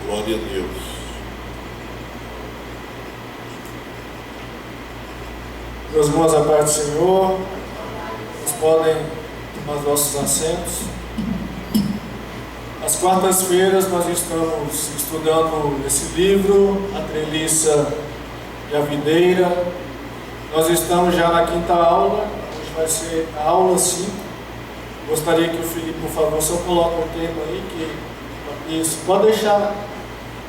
Glória a Deus. Meus irmãos, a paz do Senhor, vocês podem tomar os vossos assentos. Às quartas-feiras nós estamos estudando esse livro, A Treliça e a Videira. Nós estamos já na quinta aula, hoje vai ser a aula 5. Gostaria que o Felipe, por favor, só coloque o tema aí, isso, pode deixar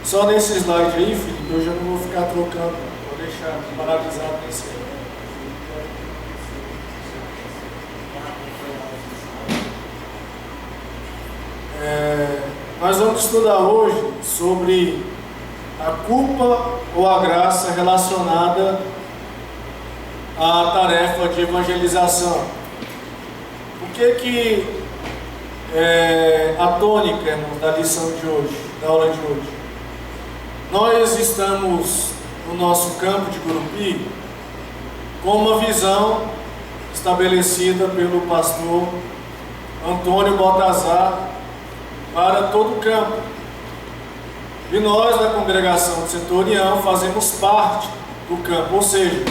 só nesse slide aí, Felipe, eu já não vou ficar trocando, vou deixar paralisado nesse aí. Nós vamos estudar hoje sobre a culpa ou a graça relacionada à tarefa de evangelização. O que é a tônica, irmãos, da lição de hoje, da aula de hoje? Nós estamos no nosso campo de Gurupi com uma visão estabelecida pelo pastor Antônio Baltazar para todo o campo. E nós, da congregação de Setor União, fazemos parte do campo, ou seja,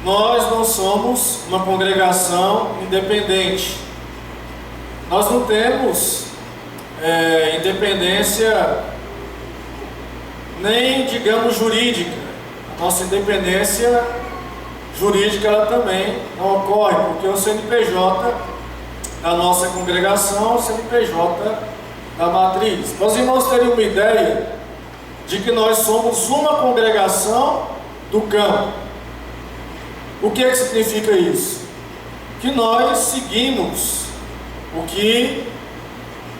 nós não somos uma congregação independente. Nós não temos independência nem, digamos, jurídica. A nossa independência jurídica ela também não ocorre, porque o CNPJ da nossa congregação, o CNPJ da matriz. Para os irmãos terem uma ideia de que nós somos uma congregação do campo. O que significa isso? Que nós seguimos o que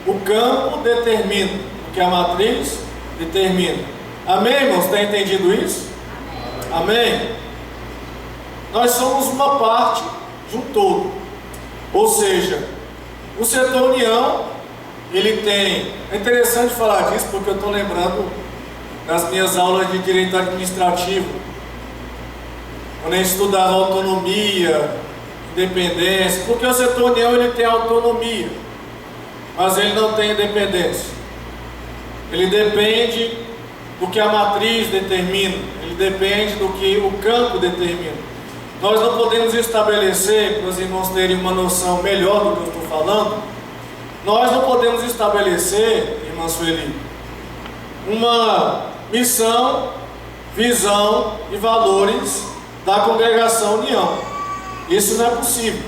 o campo determina, o que a matriz determina. Amém, irmãos? Tem entendido isso? Amém? Nós somos uma parte de um todo. Ou seja, o Setor União, ele tem... É interessante falar disso porque eu estou lembrando das minhas aulas de direito administrativo, quando a gente estudava autonomia, independência, porque o Setor União ele tem autonomia, mas ele não tem independência. Ele depende do que a matriz determina, ele depende do que o campo determina. Nós não podemos estabelecer, para os irmãos terem uma noção melhor do que eu estou falando, nós não podemos estabelecer, irmã Sueli, uma missão, visão e valores da congregação União. Isso não é possível.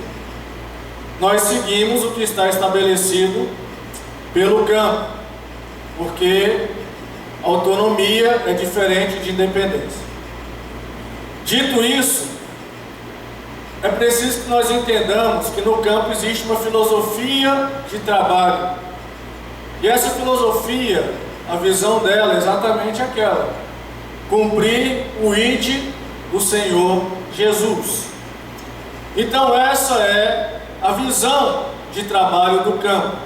Nós seguimos o que está estabelecido pelo campo, porque autonomia é diferente de independência. Dito isso, é preciso que nós entendamos que no campo existe uma filosofia de trabalho. E essa filosofia, a visão dela é exatamente aquela: cumprir o ID do Senhor Jesus. Então essa é a visão de trabalho do campo.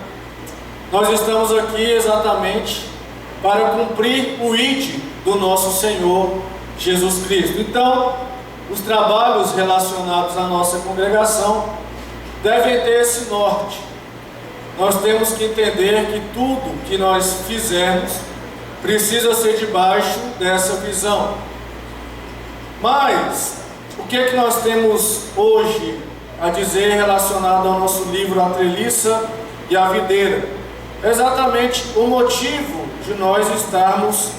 Nós estamos aqui exatamente para cumprir o ID do nosso Senhor Jesus Cristo. Então, os trabalhos relacionados à nossa congregação devem ter esse norte. Nós temos que entender que tudo que nós fizermos precisa ser debaixo dessa visão. Mas, o que é que nós temos hoje a dizer relacionado ao nosso livro A Treliça e a Videira? É exatamente o motivo de nós estarmos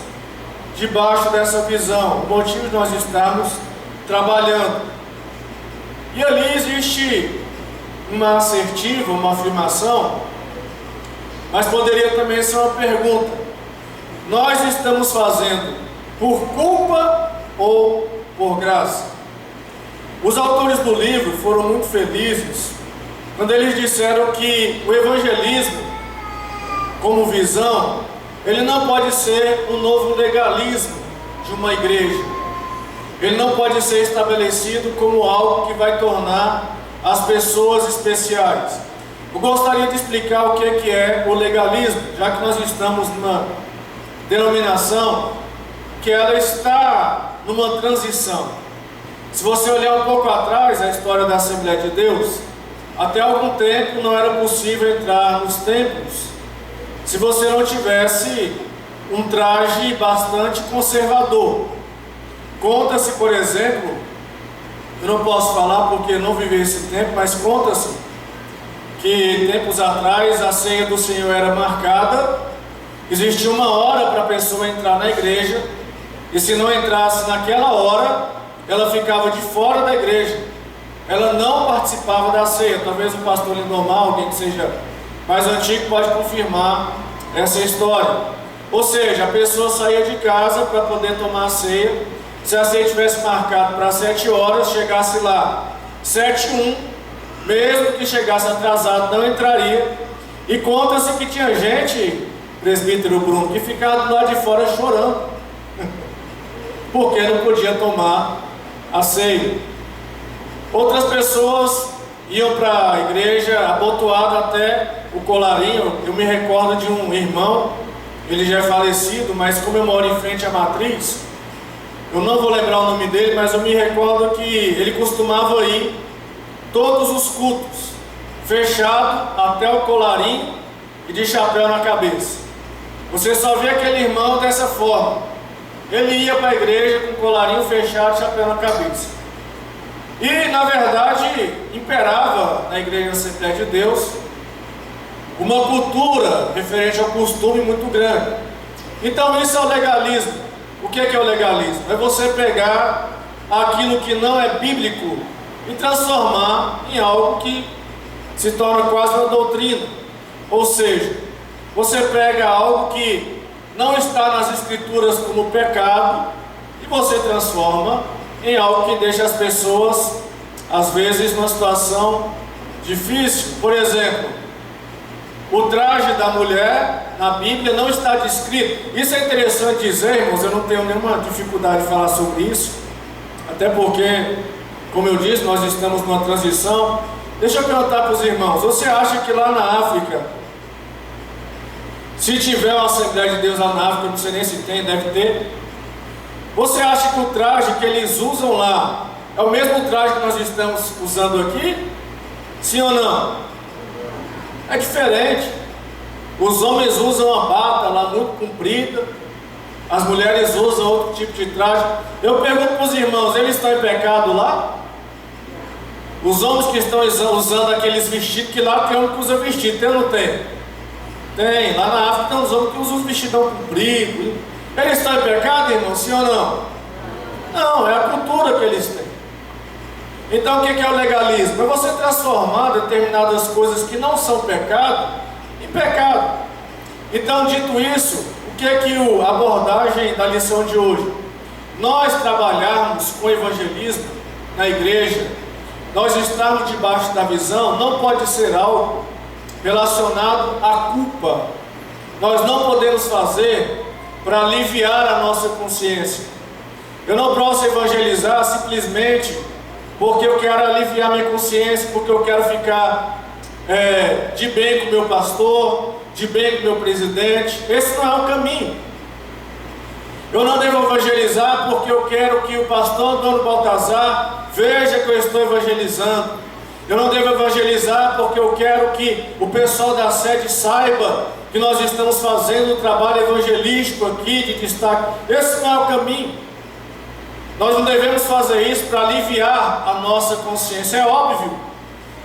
debaixo dessa visão, o motivo de nós estarmos trabalhando. E ali existe uma assertiva, uma afirmação, mas poderia também ser uma pergunta: nós estamos fazendo por culpa ou por graça? Os autores do livro foram muito felizes quando eles disseram que o evangelismo, como visão, ele não pode ser um novo legalismo de uma igreja. Ele não pode ser estabelecido como algo que vai tornar as pessoas especiais. Eu gostaria de explicar o que é o legalismo, já que nós estamos numa denominação que ela está numa transição. Se você olhar um pouco atrás a história da Assembleia de Deus, até algum tempo não era possível entrar nos templos se você não tivesse um traje bastante conservador. Conta-se, por exemplo, eu não posso falar porque não vivi esse tempo, mas conta-se que tempos atrás a ceia do Senhor era marcada, existia uma hora para a pessoa entrar na igreja, e se não entrasse naquela hora, ela ficava de fora da igreja, ela não participava da ceia. Talvez o pastor Lindomar, alguém que seja mais antigo, pode confirmar essa história. Ou seja, a pessoa saía de casa para poder tomar a ceia. Se a ceia tivesse marcado para 7 horas, chegasse lá 7h01, mesmo que chegasse atrasado, não entraria. E conta-se que tinha gente, presbítero Bruno, que ficava do lado de fora chorando, porque não podia tomar a ceia. Outras pessoas iam para a igreja abotoado até o colarinho. Eu me recordo de um irmão, ele já é falecido, mas como eu moro em frente à matriz, eu não vou lembrar o nome dele, mas eu me recordo que ele costumava ir todos os cultos, fechado até o colarinho e de chapéu na cabeça. Você só vê aquele irmão dessa forma. Ele ia para a igreja com o colarinho fechado, chapéu na cabeça. E na verdade imperava na igreja Assembleia de Deus uma cultura referente ao costume muito grande. Então isso é o legalismo. O que é o legalismo? É você pegar aquilo que não é bíblico e transformar em algo que se torna quase uma doutrina. Ou seja, você pega algo que não está nas escrituras como pecado e você transforma em algo que deixa as pessoas, às vezes, numa situação difícil. Por exemplo, o traje da mulher na Bíblia não está descrito. Isso é interessante dizer, irmãos, eu não tenho nenhuma dificuldade de falar sobre isso, até porque, como eu disse, nós estamos numa transição. Deixa eu perguntar para os irmãos, você acha que lá na África, se tiver uma Assembleia de Deus lá na África, não sei nem se tem, deve ter, você acha que o traje que eles usam lá é o mesmo traje que nós estamos usando aqui? Sim ou não? É diferente. Os homens usam uma bata lá muito comprida, as mulheres usam outro tipo de traje. Eu pergunto para os irmãos, eles estão em pecado lá? Os homens que estão usando aqueles vestidos, que lá tem homem que usa vestido, tem ou não tem? Tem, lá na África tem uns homens que usam os vestidão comprido. Eles estão em pecado, irmão? Sim ou não? Não, é a cultura que eles têm. Então o que é o legalismo? É você transformar determinadas coisas que não são pecado em pecado. Então, dito isso, o que é a abordagem da lição de hoje? Nós trabalharmos com evangelismo na igreja, nós estarmos debaixo da visão, não pode ser algo relacionado à culpa. Nós não podemos fazer para aliviar a nossa consciência. Eu não posso evangelizar simplesmente porque eu quero aliviar minha consciência, porque eu quero ficar de bem com o meu pastor, de bem com o meu presidente. Esse não é o caminho. Eu não devo evangelizar porque eu quero que o pastor Antônio Baltazar veja que eu estou evangelizando. Eu não devo evangelizar porque eu quero que o pessoal da sede saiba que nós estamos fazendo um trabalho evangelístico aqui de destaque. Esse não é o caminho. Nós não devemos fazer isso para aliviar a nossa consciência. É óbvio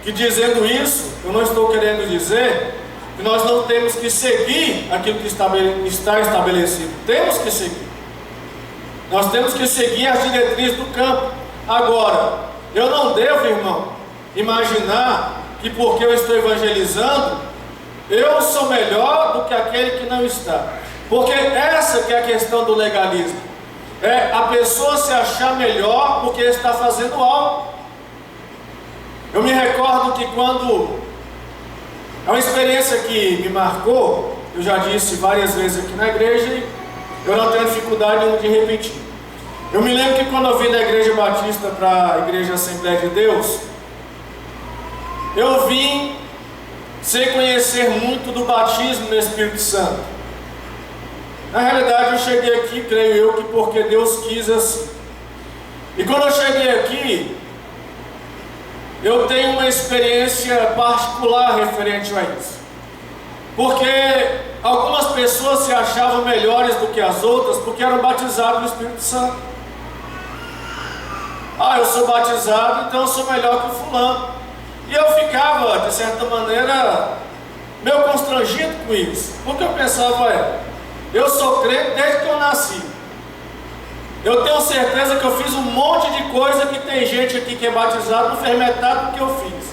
que, dizendo isso, eu não estou querendo dizer que nós não temos que seguir aquilo que está estabelecido. Temos que seguir. Nós temos que seguir as diretrizes do campo. Agora, eu não devo, irmão, imaginar que porque eu estou evangelizando, eu sou melhor do que aquele que não está. Porque essa que é a questão do legalismo. É a pessoa se achar melhor porque está fazendo algo. Eu me recordo que quando... É uma experiência que me marcou, eu já disse várias vezes aqui na igreja e eu não tenho dificuldade de repetir. Eu me lembro que quando eu vim da Igreja Batista para a Igreja Assembleia de Deus, eu vim sem conhecer muito do batismo no Espírito Santo. Na realidade eu cheguei aqui, creio eu, que porque Deus quis assim. E quando eu cheguei aqui, eu tenho uma experiência particular referente a isso. Porque algumas pessoas se achavam melhores do que as outras porque eram batizadas no Espírito Santo. Ah, eu sou batizado, então eu sou melhor que o fulano. E eu ficava, de certa maneira, meio constrangido com isso. Porque eu pensava, eu sou crente desde que eu nasci. Eu tenho certeza que eu fiz um monte de coisa que tem gente aqui que é batizado não fez metade do que eu fiz.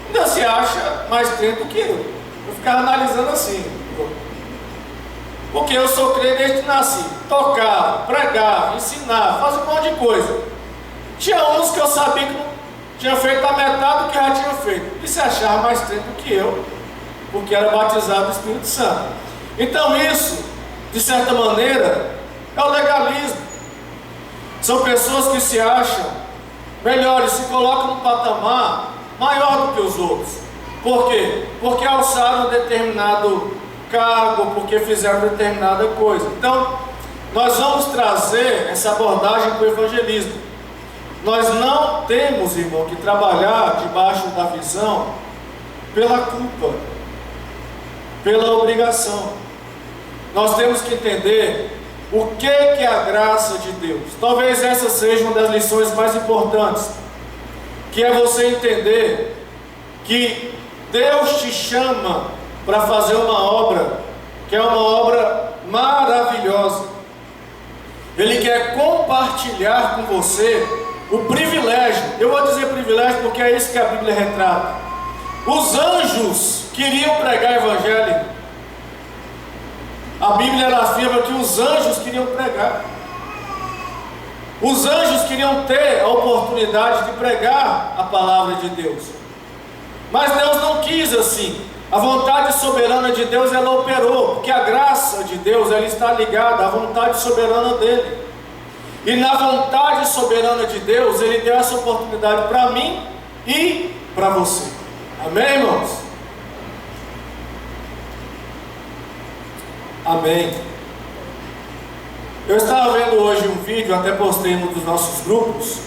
Ainda se acha mais crente do que eu. Eu ficava analisando assim. Porque eu sou crente desde que nasci. Tocava, pregava, ensinava, fazia um monte de coisa. Tinha uns que eu sabia que não tinha feito a metade do que já tinha feito. E se achava mais crente do que eu, porque era batizado no Espírito Santo. Então isso, de certa maneira, é o legalismo. São pessoas que se acham melhores, se colocam num patamar maior do que os outros. Por quê? Porque alçaram um determinado cargo, porque fizeram determinada coisa. Então, nós vamos trazer essa abordagem para o evangelismo. Nós não temos, irmão, que trabalhar debaixo da visão pela culpa, pela obrigação. Nós temos que entender o que é a graça de Deus. Talvez essa seja uma das lições mais importantes, que é você entender que Deus te chama para fazer uma obra, que é uma obra maravilhosa. Ele quer compartilhar com você o privilégio. Eu vou dizer privilégio porque é isso que a Bíblia retrata. Os anjos queriam pregar o evangelho. A Bíblia afirma que os anjos queriam pregar. Os anjos queriam ter a oportunidade de pregar a palavra de Deus. Mas Deus não quis assim. A vontade soberana de Deus, ela operou, porque a graça de Deus, ela está ligada à vontade soberana dele. E na vontade soberana de Deus, ele deu essa oportunidade para mim e para você. Amém, irmãos? Amém. Eu estava vendo hoje um vídeo, até postei num dos nossos grupos,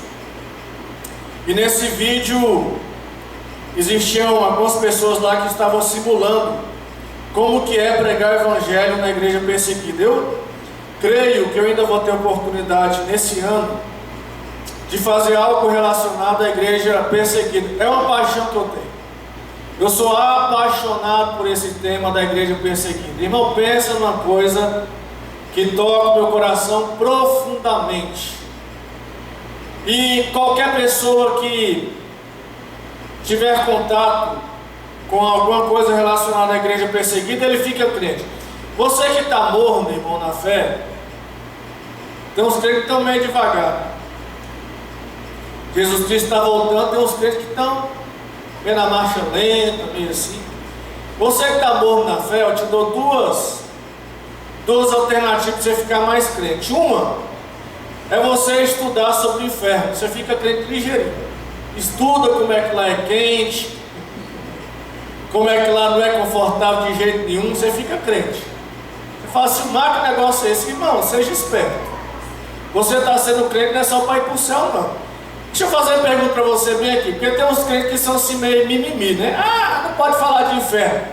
e nesse vídeo existiam algumas pessoas lá que estavam simulando como que é pregar o evangelho na igreja perseguida. Eu creio que eu ainda vou ter oportunidade nesse ano de fazer algo relacionado à igreja perseguida. É uma paixão que eu tenho. Eu sou apaixonado por esse tema da igreja perseguida. Irmão, pensa numa coisa que toca o meu coração profundamente. E qualquer pessoa que tiver contato com alguma coisa relacionada à igreja perseguida, ele fica crente. Você que está morno, irmão, na fé, tem uns crentes que estão meio devagar. Jesus Cristo está voltando, tem uns crentes que estão meio na marcha lenta, meio assim. Você que está morno na fé, eu te dou duas alternativas para você ficar mais crente. Uma é você estudar sobre o inferno. Você fica crente ligeirinho. Estuda como é que lá é quente, como é que lá não é confortável de jeito nenhum, você fica crente. Você fala assim, mas que negócio é esse? Irmão, seja esperto. Você está sendo crente não é só para ir para o céu, não. Deixa eu fazer uma pergunta para você bem aqui, porque tem uns crentes que são assim meio mimimi, né? Ah, não pode falar de inferno.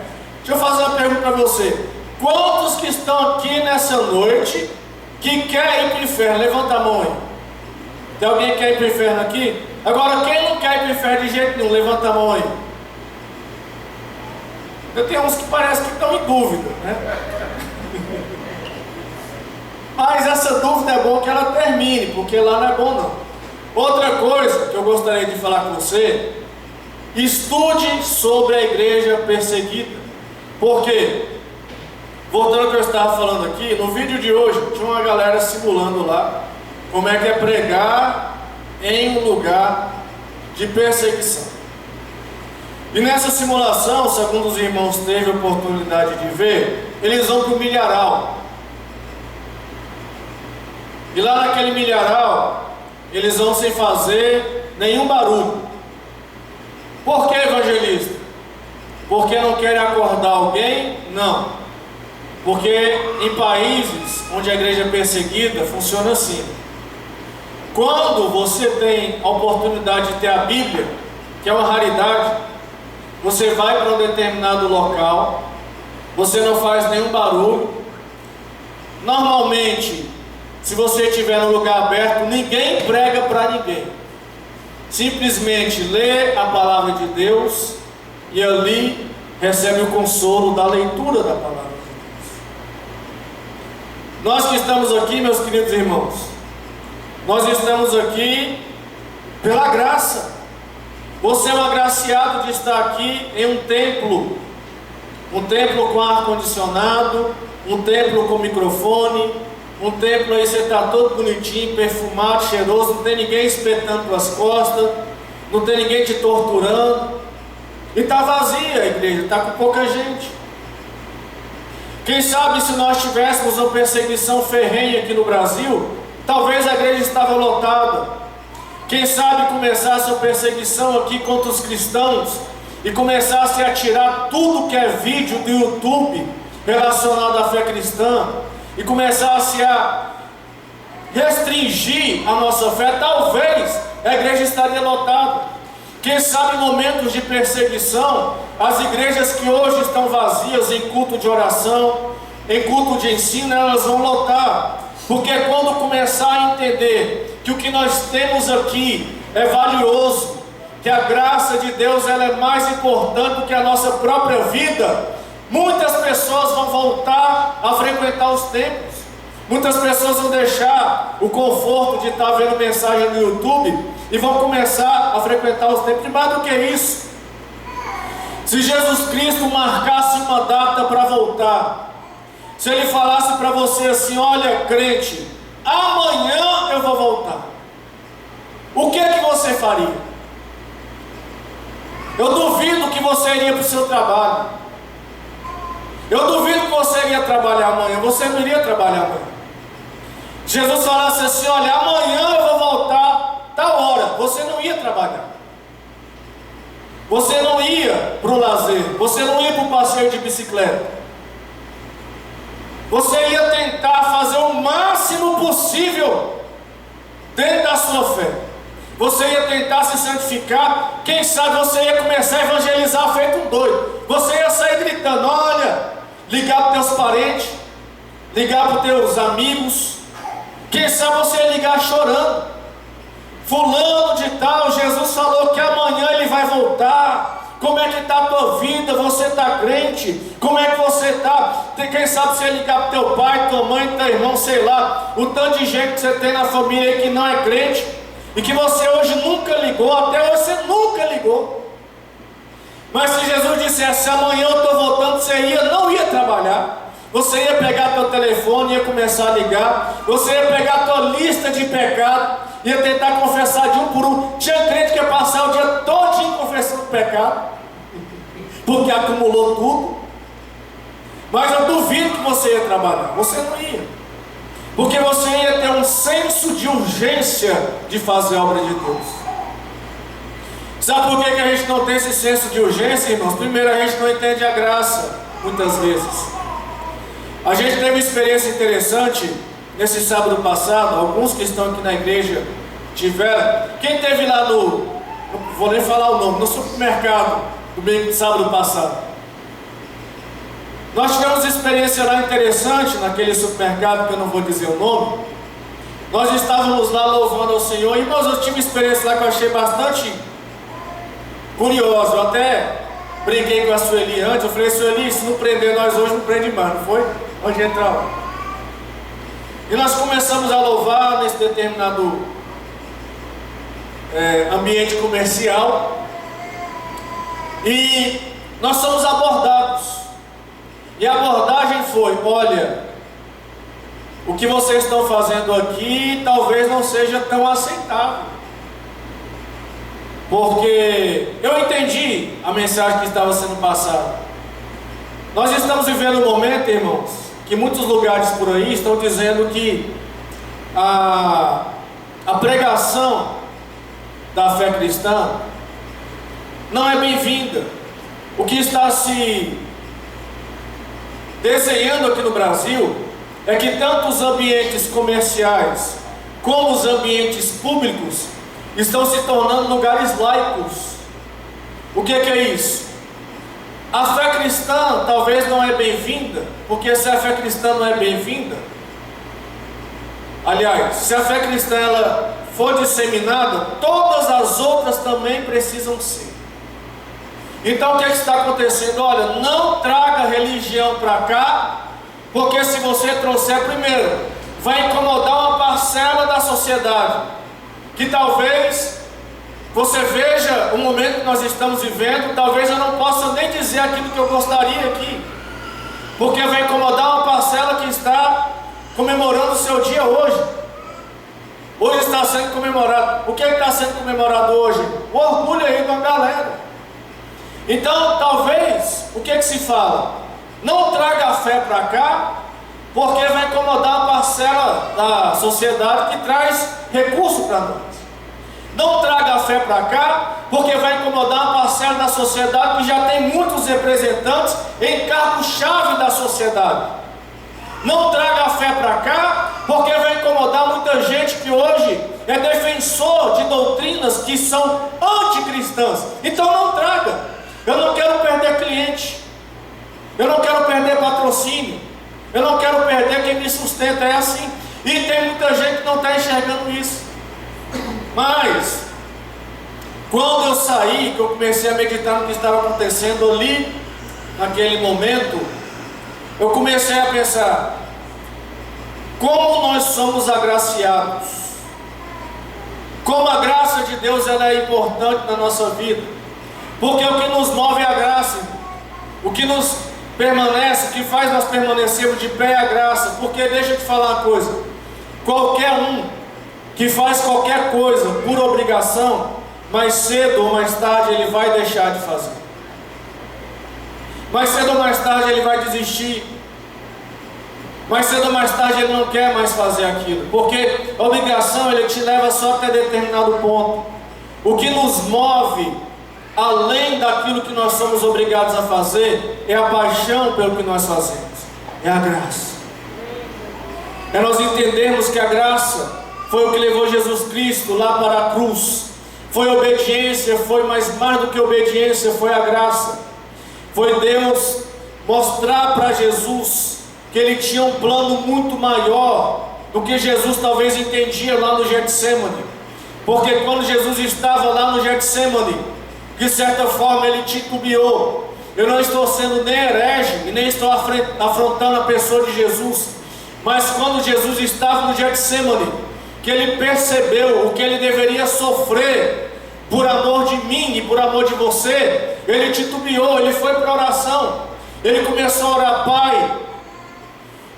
Deixa eu fazer uma pergunta para você. Quantos que estão aqui nessa noite que quer ir para o inferno? Levanta a mão aí. Tem alguém que quer ir para o inferno aqui? Agora, quem não quer ir para o inferno de jeito nenhum? Levanta a mão aí. Eu tenho uns que parece que estão em dúvida, né? Mas essa dúvida é bom que ela termine, porque lá não é bom não. Outra coisa que eu gostaria de falar com você: estude sobre a igreja perseguida. Por quê? Voltando ao que eu estava falando aqui, no vídeo de hoje tinha uma galera simulando lá como é que é pregar em um lugar de perseguição. E nessa simulação, segundo os irmãos teve a oportunidade de ver, eles vão para o milharal. E lá naquele milharal, eles vão sem fazer nenhum barulho. Por que, evangelista? Porque não querem acordar alguém? Não. Porque em países onde a igreja é perseguida, funciona assim. Quando você tem a oportunidade de ter a Bíblia, que é uma raridade, você vai para um determinado local você não faz nenhum barulho. Normalmente, se você estiver num lugar aberto, ninguém prega para ninguém. Simplesmente lê a palavra de Deus e ali recebe o consolo da leitura da palavra de Deus. Nós que estamos aqui, meus queridos irmãos, nós estamos aqui pela graça. Você é um agraciado de estar aqui em um templo com ar-condicionado, um templo com microfone, um templo aí você está todo bonitinho, perfumado, cheiroso, não tem ninguém espetando pelas costas, não tem ninguém te torturando, e está vazia a igreja, está com pouca gente. Quem sabe se nós tivéssemos uma perseguição ferrenha aqui no Brasil, talvez a igreja estava lotada. Quem sabe começasse a perseguição aqui contra os cristãos e começasse a tirar tudo que é vídeo do YouTube relacionado à fé cristã e começasse a restringir a nossa fé, talvez a igreja estaria lotada. Quem sabe em momentos de perseguição, as igrejas que hoje estão vazias em culto de oração, em culto de ensino, elas vão lotar. Porque quando começar a entender que o que nós temos aqui é valioso, que a graça de Deus ela é mais importante do que a nossa própria vida, muitas pessoas vão voltar a frequentar os templos. Muitas pessoas vão deixar o conforto de estar vendo mensagem no YouTube e vão começar a frequentar os templos. E mais do que isso, se Jesus Cristo marcasse uma data para voltar, se Ele falasse para você assim: olha, crente, amanhã eu vou voltar, o que é que você faria? Eu duvido que você iria para o seu trabalho. Eu duvido que você iria trabalhar amanhã. Você não iria trabalhar amanhã. Jesus falasse assim: olha, amanhã eu vou voltar tal hora. Você não ia trabalhar. Você não ia para o lazer. Você não ia para o passeio de bicicleta. Você ia tentar fazer o máximo possível dentro da sua fé. Você ia tentar se santificar. Quem sabe você ia começar a evangelizar feito um doido. Você ia sair gritando, olha, ligar para os teus parentes, ligar para os teus amigos. Quem sabe você ia ligar chorando. Fulano de tal, Jesus falou que amanhã ele vai voltar. Como é que está a tua vida? Você está crente? Como é que você está? Quem sabe você ligar para teu pai, tua mãe, teu irmão, sei lá, o tanto de gente que você tem na família aí que não é crente e que você hoje nunca ligou, até hoje você nunca ligou. Mas se Jesus dissesse amanhã eu estou voltando, você não ia trabalhar. Você ia pegar teu telefone, ia começar a ligar. Você ia pegar a tua lista de pecado, ia tentar confessar de um por um. Tinha crente que ia passar o dia todinho confessando pecado, porque acumulou tudo. Mas eu duvido que você ia trabalhar. Você não ia, porque você ia ter um senso de urgência de fazer a obra de Deus. Sabe por que a gente não tem esse senso de urgência, irmãos? Primeiro, a gente não entende a graça, muitas vezes. A gente teve uma experiência interessante nesse sábado passado. Alguns que estão aqui na igreja tiveram. Quem teve lá no, não vou nem falar o nome, no supermercado do sábado passado? Nós tivemos uma experiência lá interessante naquele supermercado, que eu não vou dizer o nome. Nós estávamos lá louvando ao Senhor. E nós, eu tive uma experiência lá que eu achei bastante curiosa. Eu até brinquei com a Sueli antes. Eu falei: Sueli, se não prender nós hoje, não prende mais, não foi? Onde entrar lá. E nós começamos a louvar nesse determinado ambiente comercial. E nós somos abordados. E a abordagem foi: olha, o que vocês estão fazendo aqui talvez não seja tão aceitável. Porque eu entendi a mensagem que estava sendo passada. Nós estamos vivendo um momento, irmãos, que muitos lugares por aí estão dizendo que a pregação da fé cristã não é bem-vinda. O que está se desenhando aqui no Brasil é que tanto os ambientes comerciais como os ambientes públicos estão se tornando lugares laicos. O que é isso? A fé cristã talvez não é bem-vinda, porque se a fé cristã não é bem-vinda, aliás, se a fé cristã ela for disseminada, todas as outras também precisam ser. Então o que está acontecendo? Olha, não traga religião para cá, porque se você trouxer primeiro, vai incomodar uma parcela da sociedade, que talvez você veja o momento que nós estamos vivendo, talvez eu não possa nem dizer aquilo que eu gostaria aqui, porque vai incomodar uma parcela que está comemorando o seu dia hoje. Hoje está sendo comemorado. O que está sendo comemorado hoje? O orgulho aí de uma galera. Então, talvez, o que se fala? Não traga a fé para cá, porque vai incomodar uma parcela da sociedade que traz recurso para nós. Não traga a fé para cá, porque vai incomodar uma parcela da sociedade que já tem muitos representantes em cargo-chave da sociedade. Não traga a fé para cá, porque vai incomodar muita gente que hoje é defensor de doutrinas que são anticristãs. Então não traga. Eu não quero perder cliente, eu não quero perder patrocínio, eu não quero perder quem me sustenta. É assim. E tem muita gente que não está enxergando isso. Mas quando eu saí, que eu comecei a meditar no que estava acontecendo ali, naquele momento, eu comecei a pensar, como nós somos agraciados, como a graça de Deus ela é importante na nossa vida, porque o que nos move é a graça, o que nos permanece, o que faz nós permanecermos de pé é a graça. Porque deixa eu te falar uma coisa, qualquer um que faz qualquer coisa por obrigação, mais cedo ou mais tarde ele vai deixar de fazer, mais cedo ou mais tarde ele vai desistir, mais cedo ou mais tarde ele não quer mais fazer aquilo, porque a obrigação ele te leva só até determinado ponto. O que nos move, além daquilo que nós somos obrigados a fazer, é a paixão pelo que nós fazemos, é a graça. É nós entendermos que a graça foi o que levou Jesus Cristo lá para a cruz. Foi obediência, foi mais do que obediência, foi a graça. Foi Deus mostrar para Jesus que Ele tinha um plano muito maior do que Jesus talvez entendia lá no Getsemane. Porque quando Jesus estava lá no Getsemane, de certa forma ele titubeou. Eu não estou sendo nem herege e nem estou afrontando a pessoa de Jesus, mas quando Jesus estava no Getsemane, que ele percebeu o que ele deveria sofrer por amor de mim e por amor de você, ele titubeou, ele foi para a oração, ele começou a orar: Pai,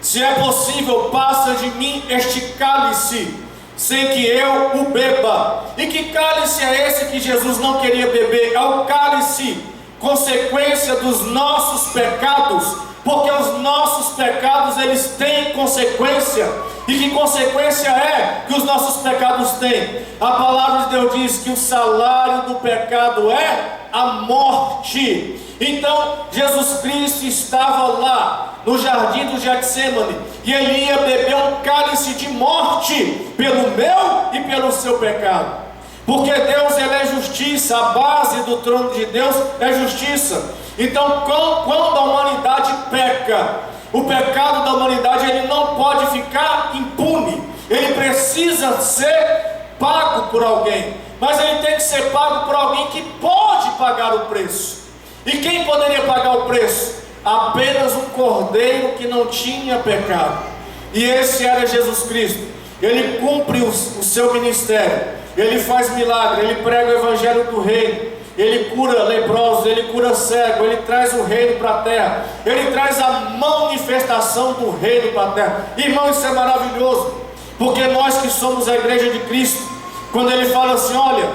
se é possível, passa de mim este cálice, sem que eu o beba. E que cálice é esse que Jesus não queria beber? É o cálice, consequência dos nossos pecados, porque os nossos pecados eles têm consequência. E que consequência é que os nossos pecados têm? A palavra de Deus diz que o salário do pecado é a morte. Então Jesus Cristo estava lá no jardim do Getsemane, e ele ia beber um cálice de morte pelo meu e pelo seu pecado. Porque Deus ele é justiça, a base do trono de Deus é justiça. Então quando a humanidade peca, o pecado da humanidade ele não pode ficar impune, ele precisa ser pago por alguém, mas ele tem que ser pago por alguém que pode pagar o preço. E quem poderia pagar o preço? Apenas um cordeiro que não tinha pecado, e esse era Jesus Cristo. Ele cumpre o seu ministério, ele faz milagre, ele prega o evangelho do reino, ele cura leprosos, ele cura cego, ele traz o reino para a terra, ele traz a manifestação do reino para a terra. Irmão, isso é maravilhoso, porque nós que somos a igreja de Cristo, quando ele fala assim: olha,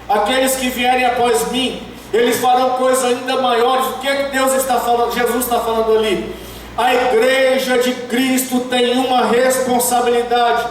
aqueles que vierem após mim, eles farão coisas ainda maiores. O que é que Deus está falando? Jesus está falando ali. A igreja de Cristo tem uma responsabilidade.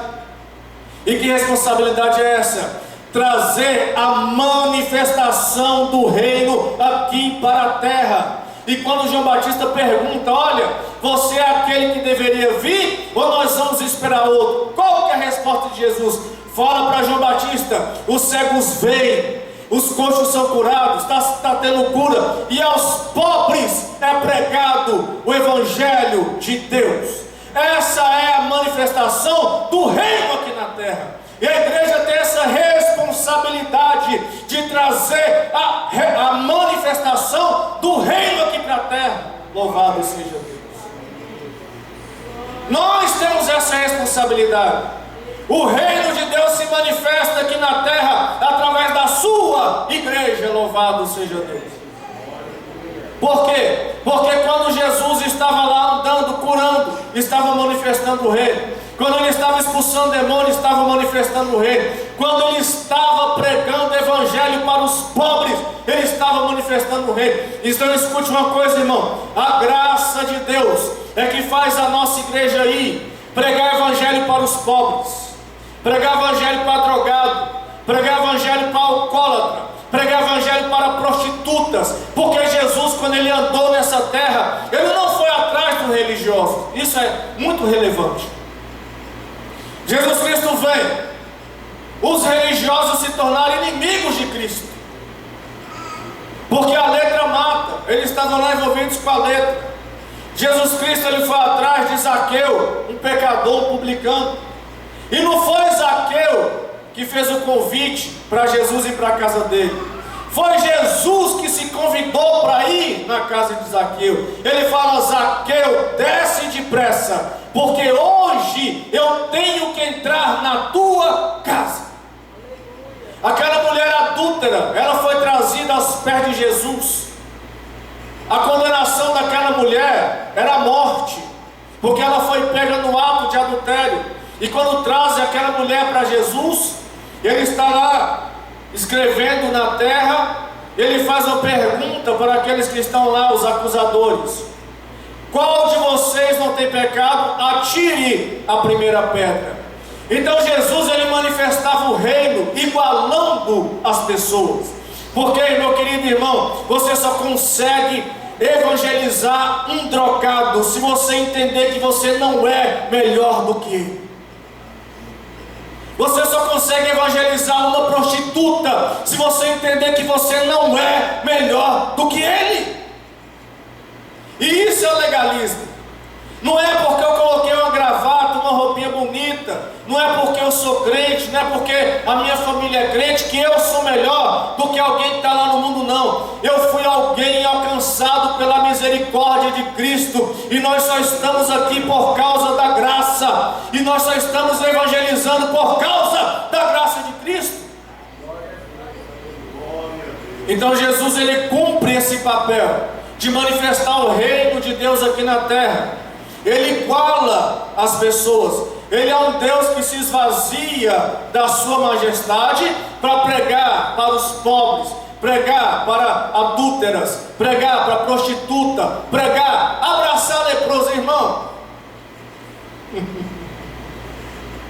E que responsabilidade é essa? Trazer a manifestação do reino aqui para a terra. E quando João Batista pergunta: olha, você é aquele que deveria vir, ou nós vamos esperar outro? Qual que é a resposta de Jesus? Fala para João Batista: os cegos veem, os coxos são curados, está tendo cura, e aos pobres é pregado o Evangelho de Deus. Essa é a manifestação do reino aqui na terra. E a igreja tem essa responsabilidade de trazer a manifestação do reino aqui para a terra. Louvado seja Deus. Nós temos essa responsabilidade. O reino de Deus se manifesta aqui na terra através da sua igreja. Louvado seja Deus. Por quê? Porque quando Jesus estava lá andando, curando, estava manifestando o reino. Quando ele estava expulsando demônios, estava manifestando o reino. Quando ele estava pregando o evangelho para os pobres, ele estava manifestando o reino. Então escute uma coisa, irmão: a graça de Deus é que faz a nossa igreja ir pregar evangelho para os pobres, pregar evangelho para drogado, pregar evangelho para alcoólatra, pregar evangelho para prostitutas. Porque Jesus, quando ele andou nessa terra, ele não foi atrás dos religiosos. Isso é muito relevante. Jesus Cristo vem, os religiosos se tornaram inimigos de Cristo, porque a letra mata. Eles estavam lá envolvidos com a letra. Jesus Cristo, ele foi atrás de Zaqueu, um pecador, um publicano. E não foi Zaqueu que fez o convite para Jesus ir para a casa dele. Foi Jesus que se convidou para ir na casa de Zaqueu. Ele fala: Zaqueu, desce depressa, porque hoje eu tenho que entrar na tua casa. Aquela mulher adúltera, ela foi trazida aos pés de Jesus. A condenação daquela mulher era a morte, porque ela foi pega no ato de adultério. E quando trazem aquela mulher para Jesus, ele está lá escrevendo na terra. Ele faz uma pergunta para aqueles que estão lá, os acusadores: qual de vocês não tem pecado? Atire a primeira pedra. Então Jesus, ele manifestava o reino igualando as pessoas. Porque, meu querido irmão, você só consegue evangelizar um drogado se você entender que você não é melhor do que ele. Você só consegue evangelizar uma prostituta se você entender que você não é melhor do que ele. E isso é o legalismo. Não é porque eu coloquei uma gravata, uma roupinha bonita, não é porque eu sou crente, não é porque a minha família é crente que eu sou melhor do que alguém que está lá no mundo, não. Eu fui alguém alcançado pela misericórdia de Cristo, e nós só estamos aqui por causa da graça, e nós só estamos evangelizando por causa da graça de Cristo. Então Jesus, ele cumpre esse papel de manifestar o reino de Deus aqui na terra. Ele iguala as pessoas. Ele é um Deus que se esvazia da sua majestade para pregar para os pobres, pregar para adúlteras, pregar para prostituta, pregar, abraçar leproso. Irmão,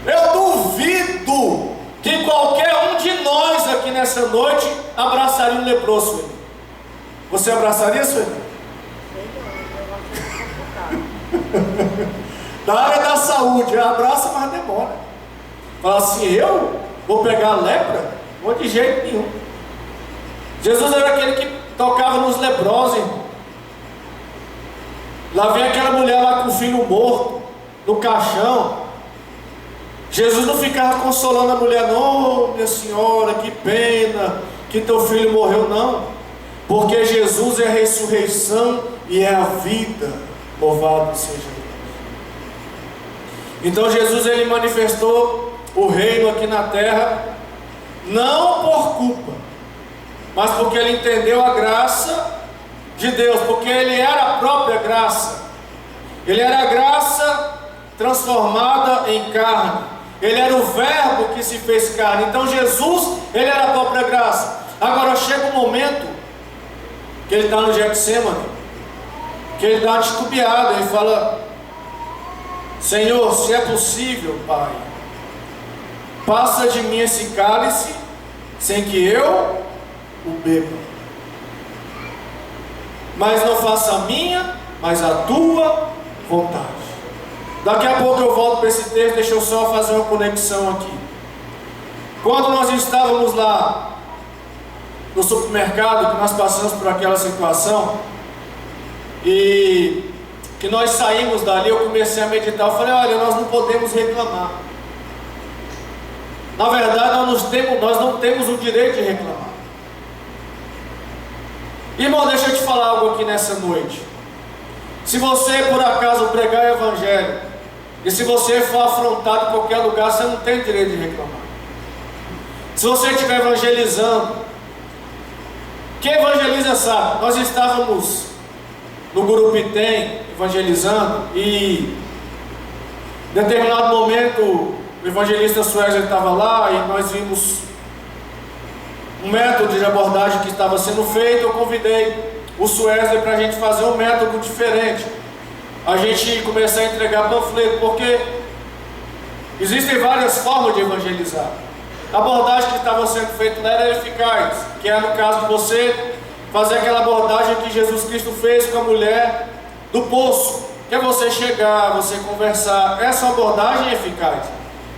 eu duvido que qualquer um de nós aqui nessa noite abraçaria um leproso. Você abraçaria, senhor? Da área da saúde, abraça, mas demora. Fala assim: eu vou pegar a lepra? Não de jeito nenhum. Jesus era aquele que tocava nos leprosos, irmão. Lá vem aquela mulher lá com o filho morto no caixão. Jesus não ficava consolando a mulher: não, minha senhora, que pena que teu filho morreu, não. Porque Jesus é a ressurreição e é a vida. Louvado seja Deus. Então Jesus, ele manifestou o reino aqui na terra, não por culpa, mas porque ele entendeu a graça de Deus, porque ele era a própria graça. Ele era a graça transformada em carne. Ele era o verbo que se fez carne. Então Jesus, ele era a própria graça. Agora chega um momento que ele está no Getsêmani, que ele dá uma titubeada, ele fala: Senhor, se é possível, Pai, passa de mim esse cálice sem que eu o beba, mas não faça a minha, mas a tua vontade. Daqui a pouco eu volto para esse texto. Deixa eu só fazer uma conexão aqui. Quando nós estávamos lá no supermercado, que nós passamos por aquela situação, e que nós saímos dali, eu comecei a meditar, eu falei, olha, nós não podemos reclamar. Na verdade, nós não temos o direito de reclamar. Irmão, deixa eu te falar algo aqui nessa noite. Se você por acaso pregar o evangelho, e se você for afrontado em qualquer lugar, você não tem direito de reclamar. Se você estiver evangelizando, quem evangeliza sabe, nós estávamos no Gurupitém evangelizando e em determinado momento o evangelista Suézer estava lá e nós vimos um método de abordagem que estava sendo feito. Eu convidei o Suézer para a gente fazer um método diferente, a gente começar a entregar panfleto, porque existem várias formas de evangelizar. A abordagem que estava sendo feita lá era eficaz, que é no caso de você fazer aquela abordagem que Jesus Cristo fez com a mulher do poço, que é você chegar, você conversar. Essa abordagem é eficaz,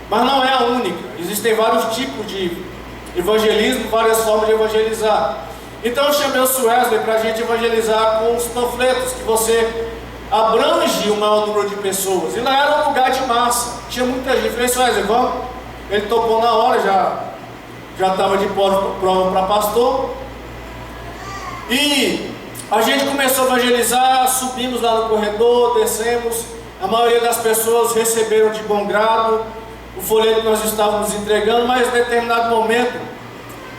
mas não é a única. Existem vários tipos de evangelismo, várias formas de evangelizar. Então eu chamei o Suézer para a gente evangelizar com os panfletos, que você abrange o maior número de pessoas. E lá era um lugar de massa, tinha muita gente. Eu falei, Suézer, vamos? Ele topou na hora, já estava de prova para pastor. E a gente começou a evangelizar, subimos lá no corredor, descemos. A maioria das pessoas receberam de bom grado o folheto que nós estávamos entregando, mas em determinado momento,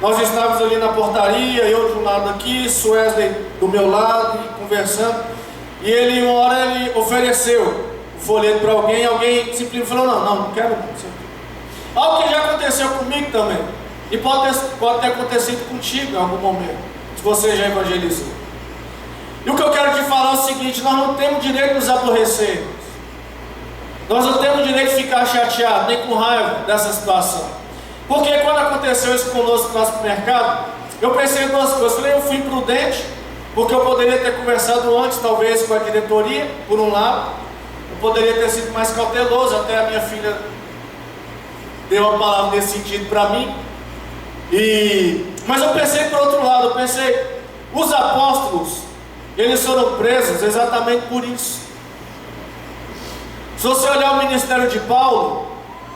nós estávamos ali na portaria, eu de um lado aqui, Suézer do meu lado, conversando, e ele, uma hora, ele ofereceu o folheto para alguém simplesmente falou, não quero não. Algo que já aconteceu comigo também, e pode ter acontecido contigo em algum momento, se você já evangelizou. E o que eu quero te falar é o seguinte, nós não temos direito de nos aborrecer, nós não temos direito de ficar chateado, nem com raiva dessa situação. Porque quando aconteceu isso conosco no supermercado, eu pensei em duas coisas. Eu fui imprudente, porque eu poderia ter conversado antes, talvez, com a diretoria, por um lado. Eu poderia ter sido mais cauteloso, até a minha filha deu uma palavra nesse sentido para mim. Mas eu pensei por outro lado, os apóstolos, eles foram presos exatamente por isso. Se você olhar o ministério de Paulo,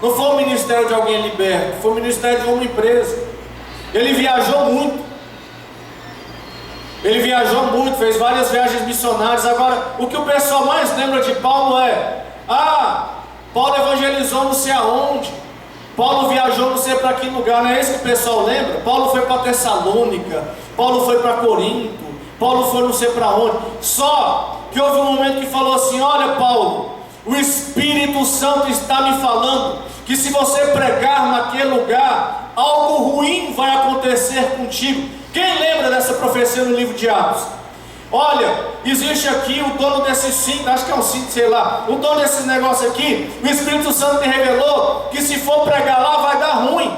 não foi o ministério de alguém liberto, foi o ministério de uma empresa. Ele viajou muito, fez várias viagens missionárias. Agora, o que o pessoal mais lembra de Paulo é: Paulo evangelizou não sei aonde, Paulo viajou não sei para que lugar. Não é isso que o pessoal lembra? Paulo foi para Tessalônica, Paulo foi para Corinto, Paulo foi não sei para onde. Só que houve um momento que falou assim: olha, Paulo, o Espírito Santo está me falando que se você pregar naquele lugar, algo ruim vai acontecer contigo. Quem lembra dessa profecia no livro de Atos? Olha, existe aqui o dono desse cinto, acho que é um cinto, sei lá, o dono desse negócio aqui, o Espírito Santo me revelou que se for pregar lá vai dar ruim,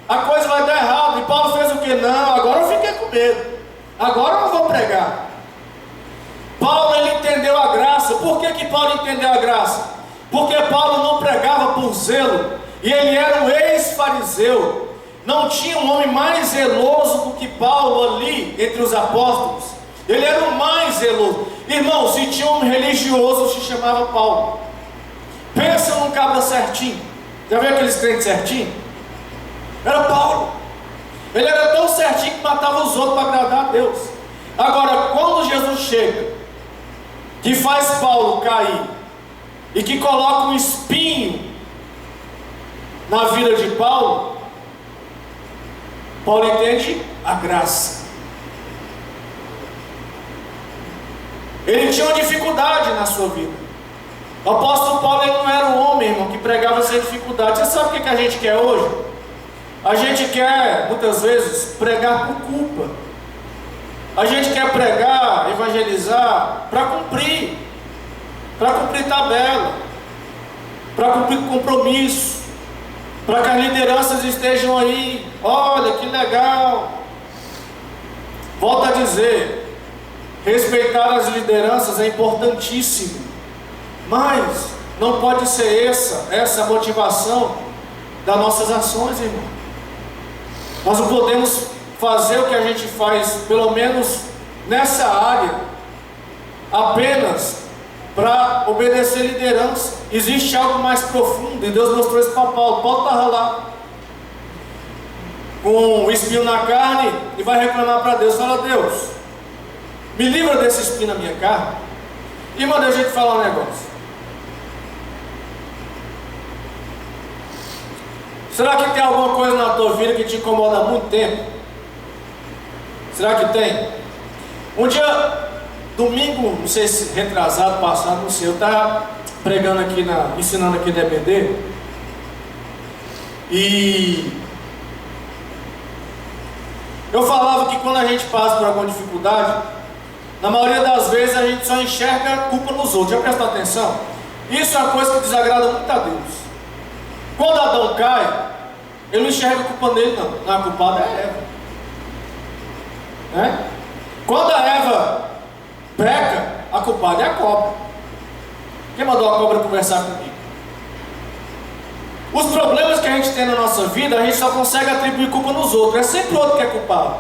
a coisa vai dar errado. E Paulo fez o que? Não, agora eu fiquei com medo, agora eu não vou pregar. Paulo, ele entendeu a graça. Por que Paulo entendeu a graça? Porque Paulo não pregava por zelo, e ele era um ex-fariseu. Não tinha um homem mais zeloso do que Paulo ali entre os apóstolos. Ele era o mais zeloso. Irmão, se tinha um religioso, se chamava Paulo. Pensa num cabra certinho. Já viu aqueles crentes certinhos? Era Paulo. Ele era tão certinho que matava os outros para agradar a Deus. Agora, quando Jesus chega, que faz Paulo cair, e que coloca um espinho na vida de Paulo, Paulo entende a graça. Ele tinha uma dificuldade na sua vida. O apóstolo Paulo, ele não era um homem, irmão, que pregava sem dificuldade. Você sabe o que a gente quer hoje? A gente quer, muitas vezes, pregar por culpa. A gente quer pregar, evangelizar para cumprir tabela, para cumprir compromisso, para que as lideranças estejam aí. Olha que legal. Volto a dizer, respeitar as lideranças é importantíssimo, mas não pode ser essa a motivação das nossas ações, irmão. Nós não podemos fazer o que a gente faz, pelo menos nessa área, apenas para obedecer liderança. Existe algo mais profundo, e Deus mostrou isso para Paulo. Paulo estava lá com o espinho na carne e vai reclamar para Deus. Fala: Deus, me livra desse espinho na minha carne. E manda a gente falar um negócio. Será que tem alguma coisa na tua vida que te incomoda há muito tempo? Será que tem? Um dia, domingo, não sei se retrasado, passado, não sei, eu estava pregando aqui, ensinando aqui na EBD, e eu falava que quando a gente passa por alguma dificuldade, na maioria das vezes a gente só enxerga a culpa nos outros. Já prestou atenção? Isso é uma coisa que desagrada muito a Deus. Quando Adão cai, ele não enxerga a culpa nele, não. A culpada é a Eva, né? Quando a Eva peca, a culpada é a cobra. Quem mandou a cobra conversar comigo? Os problemas que a gente tem na nossa vida, a gente só consegue atribuir culpa nos outros. É sempre o outro que é culpado.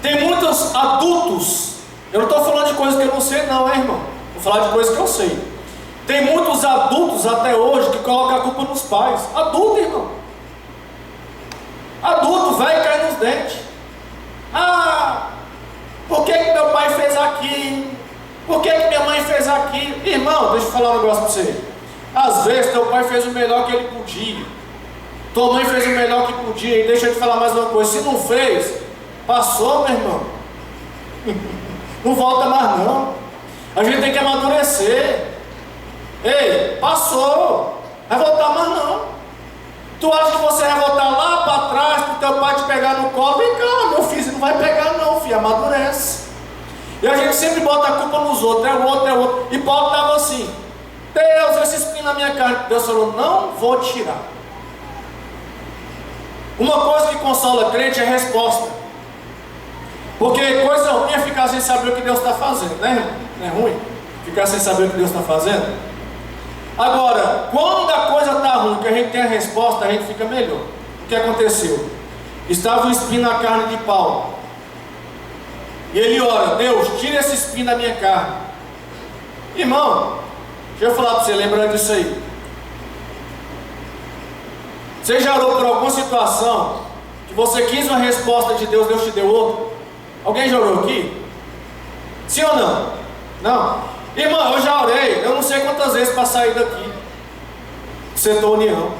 Tem muitos adultos, eu não estou falando de coisas que eu não sei não, irmão. Vou falar de coisas que eu sei. Tem muitos adultos até hoje que colocam a culpa nos pais. Adulto, irmão. Adulto, vai cair nos dentes. Ah, por que meu pai fez aquilo? Por que minha mãe fez aquilo? Irmão, deixa eu falar um negócio para você. Às vezes teu pai fez o melhor que ele podia. Tua mãe fez o melhor que podia. E deixa eu te falar mais uma coisa. Se não fez, passou, meu irmão. Não volta mais não. A gente tem que amadurecer. Ei, passou. Vai voltar mais não. Tu acha que você vai voltar lá para trás para o teu pai te pegar no colo? Vem cá, meu filho, você não vai pegar não, filho, amadurece. E a gente sempre bota a culpa nos outros, é o outro, é o outro. E Paulo estava assim: Deus, esse espinho na minha carne. Deus falou: não vou tirar. Uma coisa que consola crente é a resposta. Porque coisa ruim é ficar sem saber o que Deus está fazendo, né? Não é ruim ficar sem saber o que Deus está fazendo? Agora, quando a coisa está ruim, que a gente tem a resposta, a gente fica melhor. O que aconteceu? Estava um espinho na carne de Paulo. E ele ora: Deus, tira esse espinho da minha carne. Irmão, deixa eu falar para você, lembrando disso aí. Você já orou por alguma situação que você quis uma resposta de Deus, Deus te deu outra? Alguém já orou aqui? Sim ou não? Não? Irmão, eu já orei, eu não sei quantas vezes para sair daqui do setor União.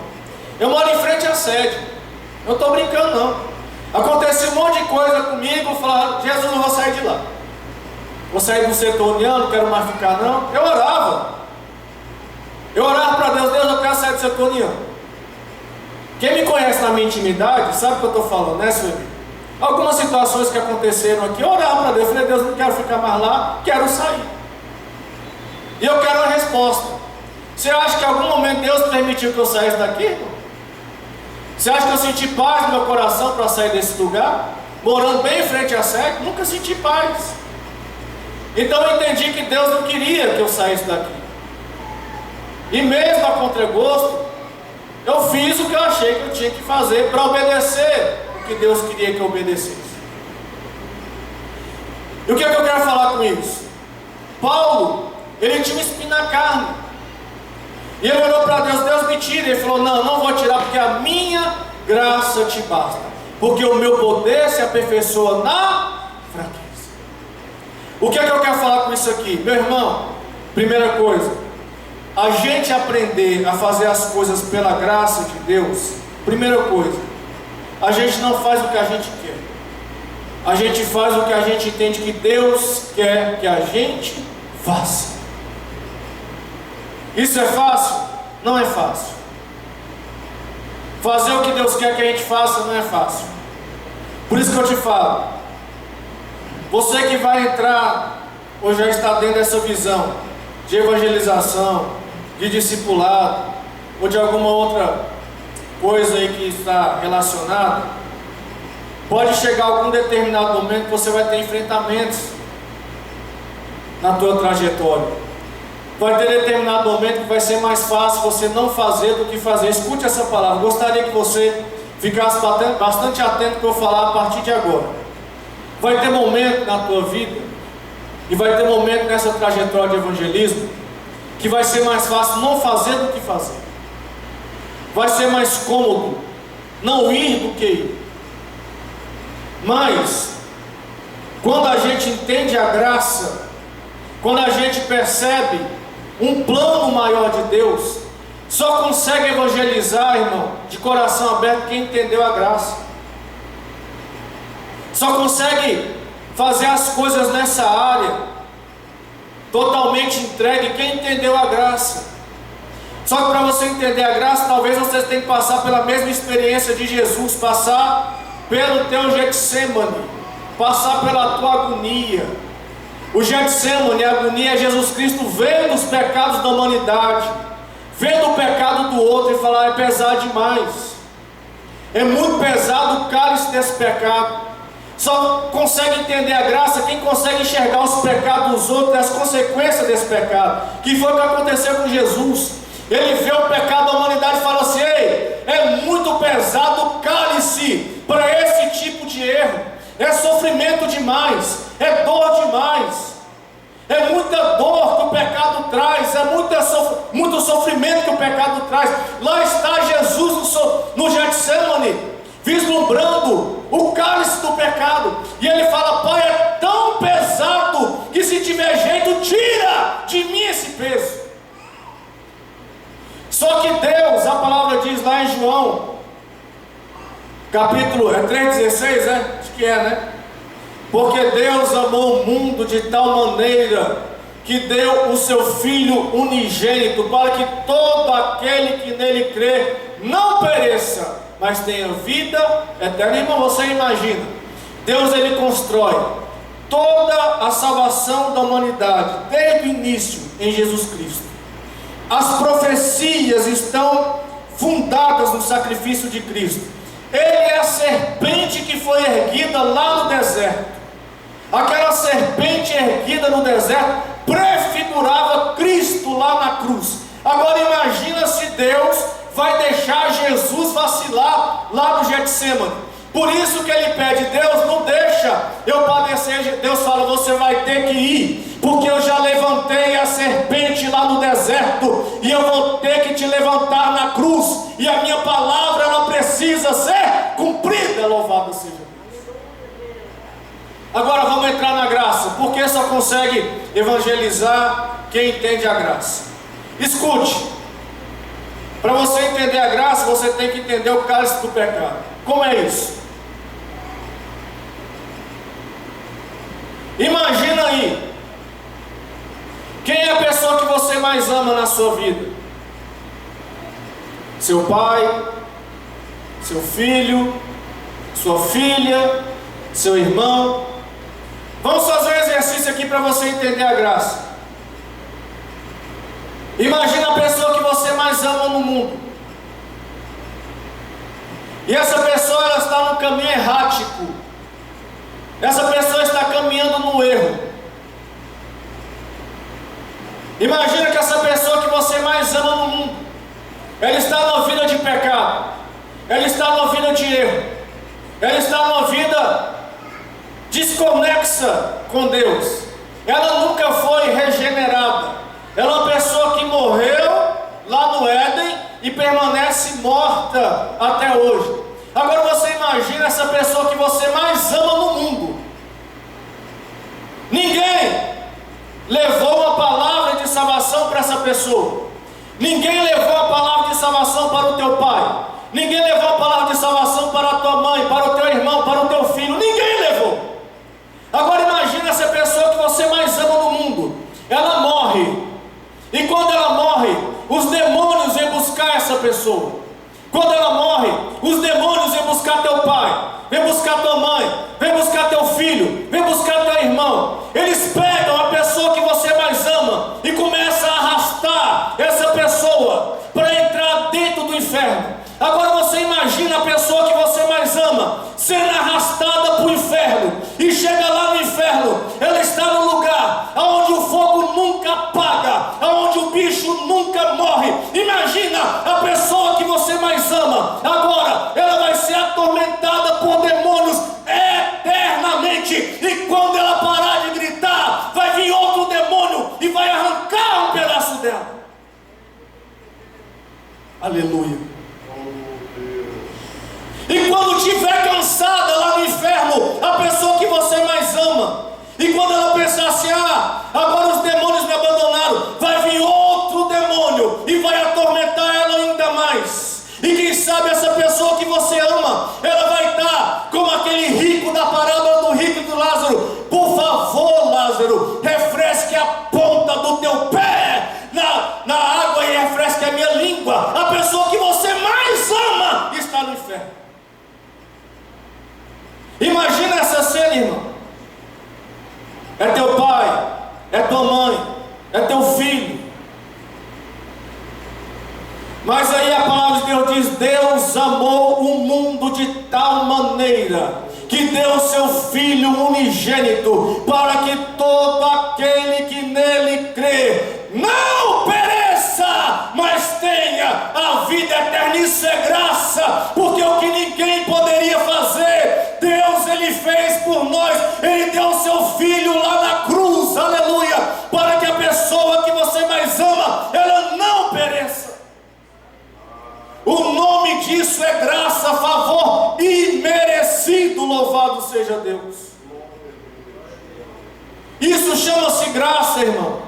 Eu moro em frente à sede. Eu não estou brincando não. Aconteceu um monte de coisa comigo. Eu falava: Jesus, não vou sair de lá. Vou sair do setor União, não quero mais ficar não. Eu orava para Deus: Deus, eu quero sair do setor União. Quem me conhece na minha intimidade sabe o que eu estou falando, né, senhor? Algumas situações que aconteceram aqui, eu orava para Deus, falei: Deus, não quero ficar mais lá, quero sair. E eu quero uma resposta. Você acha que em algum momento Deus permitiu que eu saísse daqui, irmão? Você acha que eu senti paz no meu coração para sair desse lugar? Morando bem em frente à sede? Nunca senti paz. Então eu entendi que Deus não queria que eu saísse daqui. E mesmo a contragosto, eu fiz o que eu achei que eu tinha que fazer para obedecer o que Deus queria que eu obedecesse. E o que é que eu quero falar com isso? Paulo, ele tinha um espinho na carne. E ele olhou para Deus: Deus, me tira. Ele falou: não, não vou tirar, porque a minha graça te basta. Porque o meu poder se aperfeiçoa na fraqueza. O que é que eu quero falar com isso aqui? Meu irmão, primeira coisa, a gente aprender a fazer as coisas pela graça de Deus. Primeira coisa, a gente não faz o que a gente quer. A gente faz o que a gente entende que Deus quer que a gente faça. Isso é fácil? Não é fácil. Fazer o que Deus quer que a gente faça não é fácil. Por isso que eu te falo, você que vai entrar ou já está dentro dessa visão de evangelização, de discipulado, ou de alguma outra coisa aí que está relacionada, pode chegar algum determinado momento que você vai ter enfrentamentos na tua trajetória. Vai ter determinado momento que vai ser mais fácil você não fazer do que fazer. Escute essa palavra. Gostaria que você ficasse bastante atento para eu falar a partir de agora. Vai ter momento na tua vida E vai ter momento nessa trajetória de evangelismo que vai ser mais fácil não fazer do que fazer. Vai ser mais cômodo não ir do que ir. Mas, quando a gente entende a graça, quando a gente percebe um plano maior de Deus, só consegue evangelizar, irmão, de coração aberto, quem entendeu a graça. Só consegue fazer as coisas nessa área totalmente entregue quem entendeu a graça. Só que para você entender a graça, talvez você tenha que passar pela mesma experiência de Jesus, passar pelo teu Getsemane, passar pela tua agonia. O Getsemane, a agonia, é Jesus Cristo vendo os pecados da humanidade, vendo o pecado do outro e falar: é pesado demais, é muito pesado o cálice desse pecado. Só consegue entender a graça quem consegue enxergar os pecados dos outros e as consequências desse pecado, que foi o que aconteceu com Jesus. Ele vê o pecado da humanidade e fala assim: ei, é muito pesado o cálice para esse tipo de erro, é sofrimento demais, é dor demais, é muita dor que o pecado traz, é muito sofrimento que o pecado traz. Lá está Jesus no Getsemane, vislumbrando o cálice do pecado, e ele fala: Pai, é tão pesado que se tiver jeito, tira de mim esse peso. Só que Deus, a palavra diz lá em João, capítulo 3,16, né? Acho que é, né? Porque Deus amou o mundo de tal maneira que deu o seu Filho unigênito, para que todo aquele que nele crê não pereça, mas tenha vida eterna. Irmão, você imagina, Deus ele constrói toda a salvação da humanidade desde o início em Jesus Cristo. As profecias estão fundadas no sacrifício de Cristo. Ele é a serpente que foi erguida lá no deserto. Aquela serpente erguida no deserto prefigurava Cristo lá na cruz. Agora imagina se Deus vai deixar Jesus vacilar lá no Getsemane. Por isso que ele pede: Deus, não deixa eu padecer. Deus fala: você vai ter que ir, porque eu já levantei a serpente lá no deserto, e eu vou ter que te levantar na cruz, e a minha palavra ela precisa ser cumprida. Louvado seja Deus. Agora vamos entrar na graça, porque só consegue evangelizar quem entende a graça. Escute, para você entender a graça, você tem que entender o cálice do pecado. Como é isso? Imagina aí, quem é a pessoa que você mais ama na sua vida? Seu pai, seu filho, sua filha, seu irmão. Vamos fazer um exercício aqui para você entender a graça. Imagina a pessoa que você mais ama no mundo, e essa pessoa ela está no caminho errático. Essa pessoa está caminhando no erro. Imagina que essa pessoa que você mais ama no mundo, ela está numa vida de pecado, ela está numa vida de erro, ela está numa vida desconexa com Deus. Ela nunca foi regenerada. Ela é uma pessoa que morreu lá no Éden e permanece morta até hoje. Agora você imagina essa pessoa que você mais ama no mundo. Ninguém levou uma palavra de salvação para essa pessoa. Ninguém levou a palavra de salvação para o teu pai. Ninguém levou a palavra de salvação para a tua mãe, para o teu irmão, para o teu filho. Ninguém levou. Agora imagina essa pessoa que você mais ama no mundo. Ela morre. E quando ela morre, os demônios vêm buscar essa pessoa. Quando ela morre, os demônios vêm buscar teu pai, vem buscar tua mãe, vem buscar teu filho, vem buscar teu irmão. Eles pegam a pessoa que você mais ama e começam a arrastar essa pessoa para entrar dentro do inferno. Agora você imagina a pessoa que você mais ama sendo arrastada para o inferno, e chega lá no inferno, ela está no lugar onde o fogo nunca apaga, onde o bicho nunca morre. Imagina a pessoa que você mais ama, agora ela vai ser atormentada por demônios eternamente, e quando ela parar de gritar, vai vir Aleluia. E quando estiver cansada lá no inferno, a pessoa que você mais ama, e quando ela pensar assim, agora os demônios me abandonaram, vai vir outro demônio e vai atormentar ela ainda mais. E quem sabe essa pessoa que você ama, ela vai estar como aquele rico da parábola do rico e do Lázaro. Por favor, Lázaro, refresque a ponta do teu pé na água e refresque a minha língua. A pessoa que você mais ama está no inferno. Imagina essa cena, irmão. É teu pai, é tua mãe, é teu filho. Mas aí a palavra de Deus diz: Deus amou o mundo de tal maneira que deu seu Filho unigênito, para que todo aquele que nele crê não pereça, mas tenha a vida eterna. Isso é graça, porque o que ninguém poderia fazer, Deus ele fez por nós. Ele deu seu Filho lá na cruz, aleluia, para que a pessoa que você mais ama, ela não pereça. O nome disso é graça, favor imerecido, louvado seja Deus. Isso chama-se graça, irmão.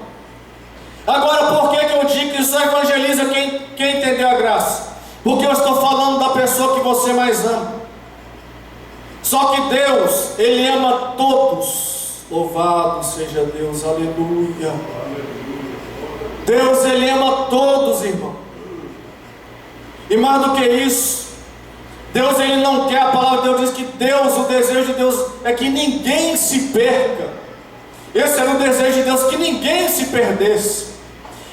Agora, por que eu digo que isso evangeliza quem entendeu a graça? Porque eu estou falando da pessoa que você mais ama. Só que Deus, Ele ama todos. Louvado seja Deus, aleluia. Deus, Ele ama todos, irmão. E mais do que isso, Deus ele não quer, a palavra de Deus diz que Deus, o desejo de Deus é que ninguém se perca. Esse era o desejo de Deus, que ninguém se perdesse.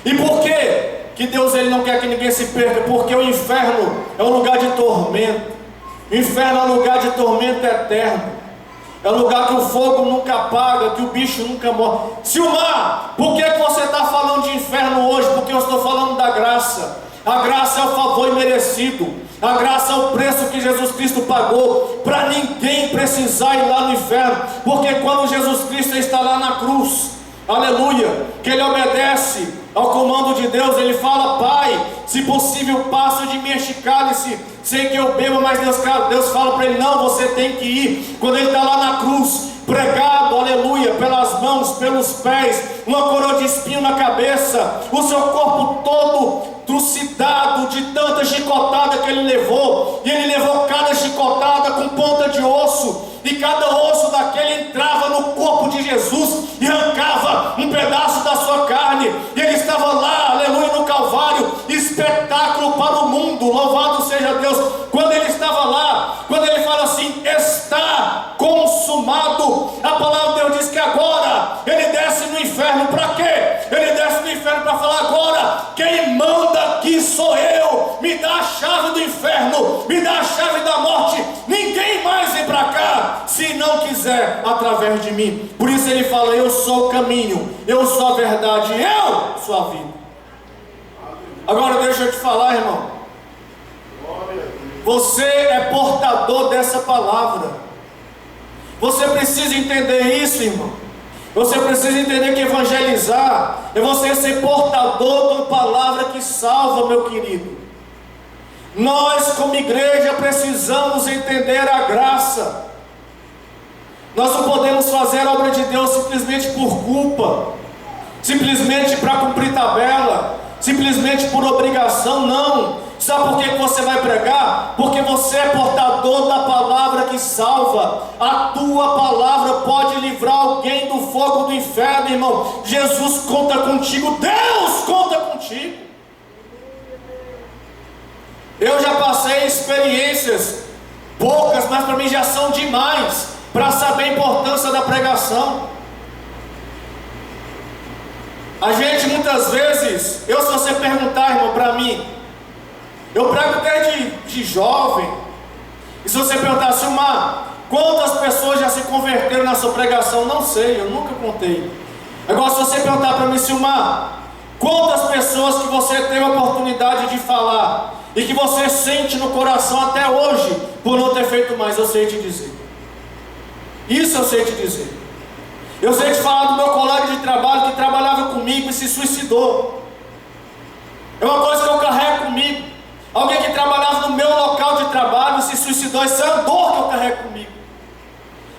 E por que Deus ele não quer que ninguém se perca? Porque o inferno é um lugar de tormento. O inferno é um lugar de tormento eterno. É um lugar que o fogo nunca apaga, que o bicho nunca morre. Silmar, por que você está falando de inferno hoje? Porque eu estou falando da graça. A graça é o favor imerecido. A graça é o preço que Jesus Cristo pagou para ninguém precisar ir lá no inferno. Porque quando Jesus Cristo está lá na cruz, aleluia, que ele obedece ao comando de Deus, ele fala: Pai, se possível passa de mim este cálice, sei que eu bebo, mas Deus fala para ele: não, você tem que ir. Quando ele está lá na cruz, pregado, aleluia, pelas mãos, pelos pés, uma coroa de espinho na cabeça, o seu corpo todo trucidado de tanta chicotada que ele levou, e ele levou cada chicotada com ponta de osso, e cada osso daquele entrava no corpo de Jesus e arrancava um pedaço da sua carne, e ele estava lá, aleluia, no Calvário, espetáculo para o mundo, louvado seja Deus. Quando ele estava lá, quando ele fala assim: está consumado, a palavra de Deus diz que agora ele desce no inferno. Para quê? Ele desce no inferno para falar: agora quem manda aqui sou eu, me dá a chave do inferno, me dá a chave da morte, ninguém mais vem para cá se não quiser através de mim. Por isso ele fala: eu sou o caminho, eu sou a verdade, eu sou a vida. Agora deixa eu te falar, irmão, você é portador dessa palavra. Você precisa entender isso, irmão. Você precisa entender que evangelizar é você ser portador de uma palavra que salva, meu querido. Nós, como igreja, precisamos entender a graça. Nós não podemos fazer a obra de Deus simplesmente por culpa, simplesmente para cumprir tabela, simplesmente por obrigação, não. Sabe por que você vai pregar? Porque você é portador da palavra que salva. A tua palavra pode livrar alguém do fogo do inferno, irmão. Jesus conta contigo, Deus conta contigo. Eu já passei experiências, poucas, mas para mim já são demais, para saber a importância da pregação. A gente muitas vezes, se você perguntar, irmão, para mim, eu prego desde jovem, e se você perguntar assim: quantas pessoas já se converteram na sua pregação? Não sei, eu nunca contei. Agora, se você perguntar para mim, Silmar, quantas pessoas que você teve a oportunidade de falar, e que você sente no coração até hoje, por não ter feito mais, eu sei te dizer. Isso eu sei te dizer. Eu sei te falar do meu colega de trabalho que trabalhava comigo e se suicidou. É uma coisa que eu carrego comigo. Alguém que trabalhava no meu local de trabalho se suicidou. Isso é a dor que eu carrego comigo.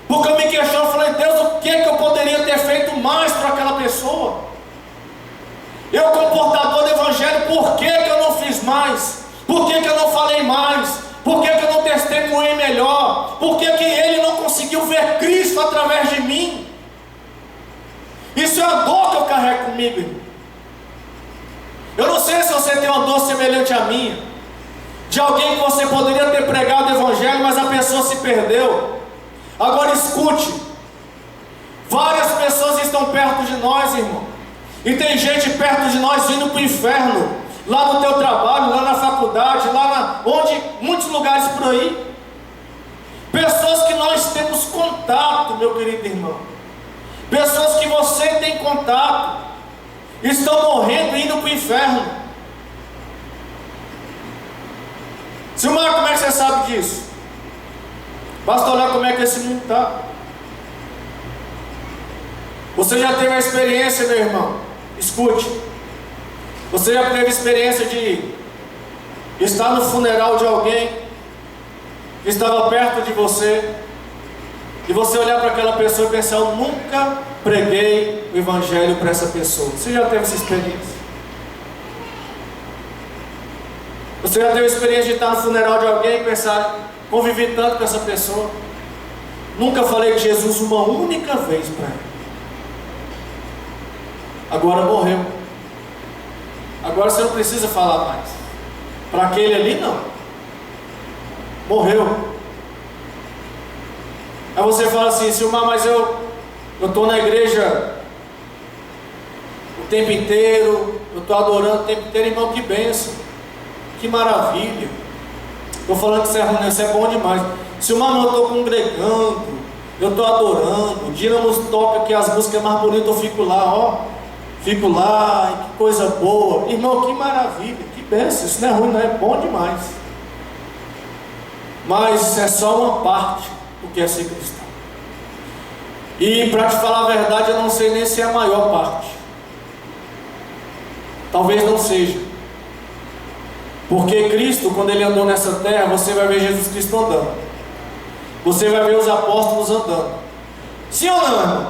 Porque eu me questiono, falei, Deus, o que eu poderia ter feito mais para aquela pessoa? Eu, como portador do Evangelho, por que eu não fiz mais? Por que eu não falei mais? Por que eu não testemunhei melhor? Por que ele não conseguiu ver Cristo através de mim? Isso é a dor que eu carrego comigo, irmão. Eu não sei se você tem uma dor semelhante à minha, de alguém que você poderia ter pregado o Evangelho, mas a pessoa se perdeu. Agora escute, várias pessoas estão perto de nós, irmão, e tem gente perto de nós indo para o inferno, lá no teu trabalho, lá na faculdade, onde, muitos lugares por aí, pessoas que nós temos contato, meu querido irmão, pessoas que você tem contato, estão morrendo e indo para o inferno. Silmar, como é que você sabe disso? Basta olhar como é que esse mundo está. Você já teve a experiência, meu irmão, escute, você já teve a experiência de estar no funeral de alguém que estava perto de você, e você olhar para aquela pessoa e pensar, eu nunca preguei o Evangelho para essa pessoa. Você já teve essa experiência? Você já teve a experiência de estar no funeral de alguém e pensar, convivi tanto com essa pessoa, nunca falei de Jesus uma única vez para ele. Agora morreu. Agora você não precisa falar mais. Para aquele ali não. Morreu. Aí você fala assim, Silmar, mas eu estou na igreja o tempo inteiro, eu estou adorando o tempo inteiro, irmão, que bênção, que maravilha. Estou falando que isso é ruim, isso é bom demais. Silmar, eu estou congregando, eu estou adorando, o Dínamos toca que as músicas mais bonitas, eu fico lá, ó, fico lá, que coisa boa. Irmão, que maravilha, que bênção, isso não é ruim, não, é bom demais. Mas é só uma parte do que é ser cristão. E para te falar a verdade, eu não sei nem se é a maior parte. Talvez não seja. Porque Cristo, quando ele andou nessa terra, você vai ver Jesus Cristo andando. Você vai ver os apóstolos andando. Sim ou não, irmão?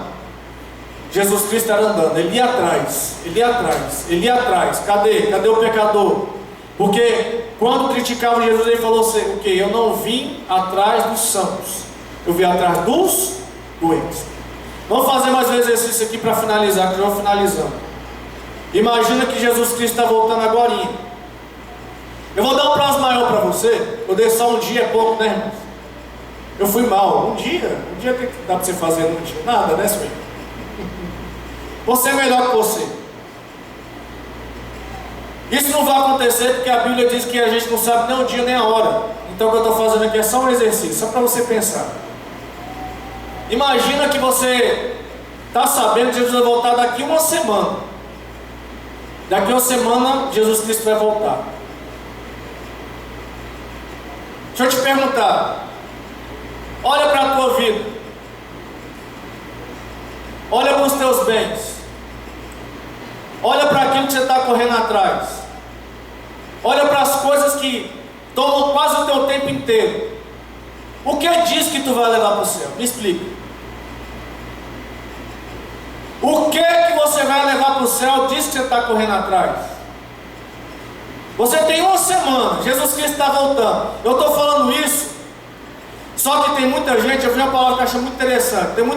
Jesus Cristo era andando, ele ia atrás, ele ia atrás, ele ia atrás. Cadê o pecador? Porque quando criticavam Jesus, ele falou assim, o que? Eu não vim atrás dos sãos, eu vim atrás dos doentes. Vamos fazer mais um exercício aqui para finalizar, que eu já vou finalizando. Imagina que Jesus Cristo está voltando agorinha. Eu vou dar um prazo maior para você. Eu dei só um dia, é pouco, né, irmãos? Eu fui mal, um dia o que dá para você fazer num dia? Nada, né, senhor? Você é melhor que você. Isso não vai acontecer porque a Bíblia diz que a gente não sabe nem o dia nem a hora. Então o que eu estou fazendo aqui é só um exercício, só para você pensar. Imagina que você está sabendo que Jesus vai voltar daqui uma semana. Daqui uma semana Jesus Cristo vai voltar. Deixa eu te perguntar. Olha para a tua vida. Olha para os teus bens. Olha para aquilo que você está correndo atrás. Olha para as coisas que tomam quase o teu tempo inteiro. O que diz que tu vai levar para o céu? Me explica. O que você vai levar para o céu diz que você está correndo atrás? Você tem uma semana, Jesus Cristo está voltando. Eu estou falando isso, só que tem muita gente, eu vi uma palavra que eu acho muito interessante. Tem muita